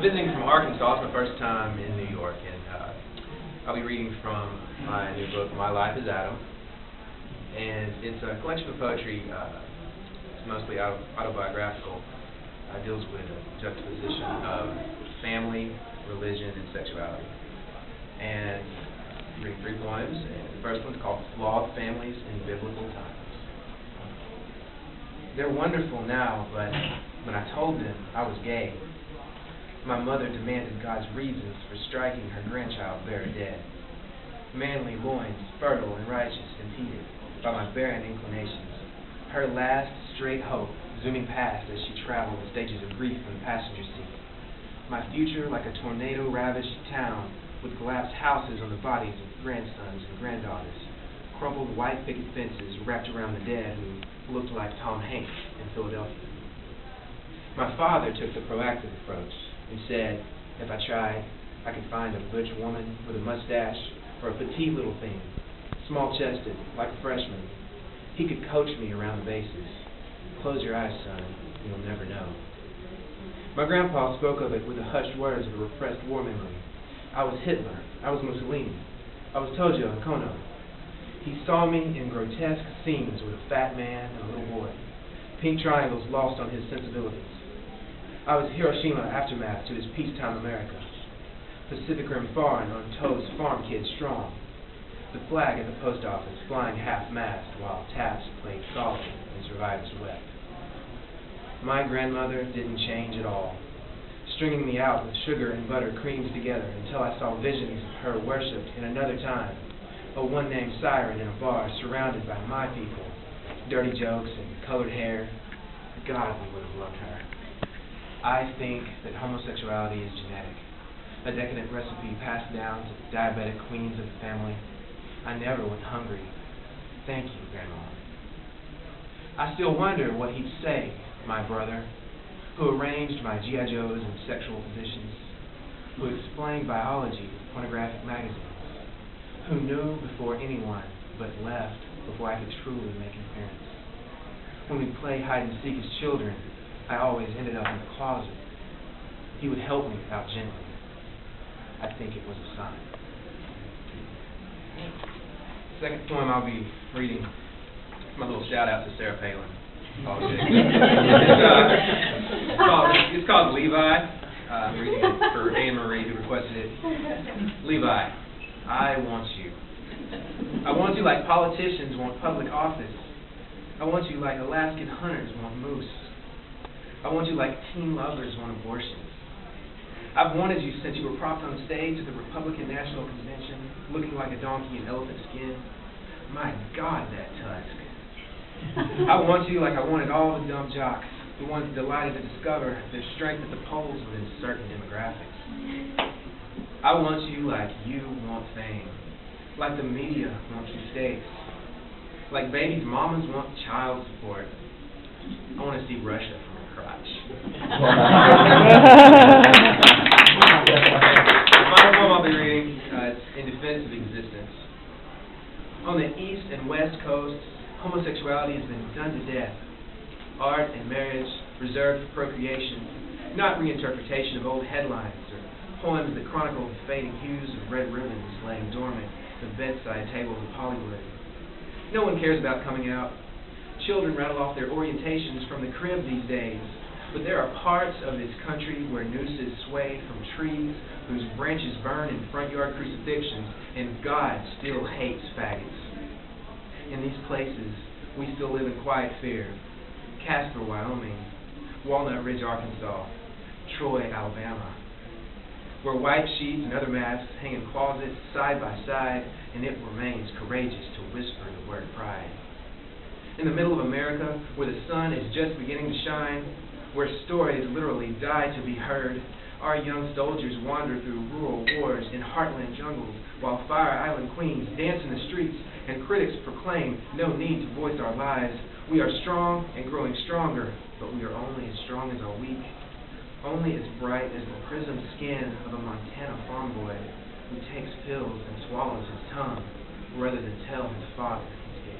visiting from Arkansas. It's my first time in New York, and I'll be reading from my new book, My Life As Adam. And it's a collection of poetry. It's mostly autobiographical. It deals with a juxtaposition of family, religion, and sexuality. And I'm reading 3 poems, and the first one's called Flawed Families in Biblical Times. They're wonderful now, but when I told them I was gay, my mother demanded God's reasons for striking her grandchild bare dead. Manly loins, fertile and righteous, impeded by my barren inclinations. Her last straight hope zooming past as she traveled the stages of grief in the passenger seat. My future like a tornado-ravaged town with collapsed houses on the bodies of grandsons and granddaughters. Crumpled white picket fences wrapped around the dead who looked like Tom Hanks in Philadelphia. My father took the proactive approach and said, if I tried, I could find a butch woman with a mustache or a petite little thing, small-chested, like a freshman. He could coach me around the bases. Close your eyes, son, you'll never know. My grandpa spoke of it with the hushed words of a repressed war memory. I was Hitler. I was Mussolini. I was Tojo and Kono. He saw me in grotesque scenes with a fat man and a little boy, pink triangles lost on his sensibilities. I was Hiroshima aftermath to his peacetime America. Pacific Rim foreign on Toad's farm kid strong. The flag at the post office flying half-mast while taps played softly and survivors wept. My grandmother didn't change at all, stringing me out with sugar and butter creams together until I saw visions of her worshipped in another time, a one-named siren in a bar surrounded by my people, dirty jokes and colored hair. God, we would have loved her. I think that homosexuality is genetic, a decadent recipe passed down to the diabetic queens of the family. I never went hungry. Thank you, Grandma. I still wonder what he'd say, my brother, who arranged my G.I. Joes and sexual positions, who explained biology with pornographic magazines, who knew before anyone but left before I could truly make an appearance. When we'd play hide and seek as children, I always ended up in the closet. He would help me out gently. I think it was a sign. The second poem I'll be reading, my little shout out to Sarah Palin. It's called Levi. I'm reading it for Anne Marie, who requested it. Levi, I want you. I want you like politicians want public office. I want you like Alaskan hunters want moose. I want you like teen lovers want abortions. I've wanted you since you were propped on stage at the Republican National Convention, looking like a donkey in elephant skin. My God, that tusk. I want you like I wanted all the dumb jocks, the ones delighted to discover their strength at the polls within certain demographics. I want you like you want fame, like the media wants you stakes, like babies' mamas want child support. I want to see Russia from her crotch. The final poem I'll be reading is In Defense of Existence. On the East and West Coasts, homosexuality has been done to death. Art and marriage reserved for procreation, not reinterpretation of old headlines or poems that chronicle the fading hues of red ribbons laying dormant at the bedside tables of Hollywood. No one cares about coming out. Children rattle off their orientations from the crib these days, but there are parts of this country where nooses sway from trees whose branches burn in front yard crucifixions, and God still hates faggots. In these places, we still live in quiet fear. Casper, Wyoming, Walnut Ridge, Arkansas, Troy, Alabama, where white sheets and other masks hang in closets side by side, and it remains courageous to whisper the word pride. In the middle of America, where the sun is just beginning to shine, where stories literally die to be heard, our young soldiers wander through rural wars in heartland jungles, while Fire Island queens dance in the streets and critics proclaim no need to voice our lives. We are strong and growing stronger, but we are only as strong as our weak, only as bright as the prismed skin of a Montana farm boy who takes pills and swallows his tongue rather than tell his father he's gay.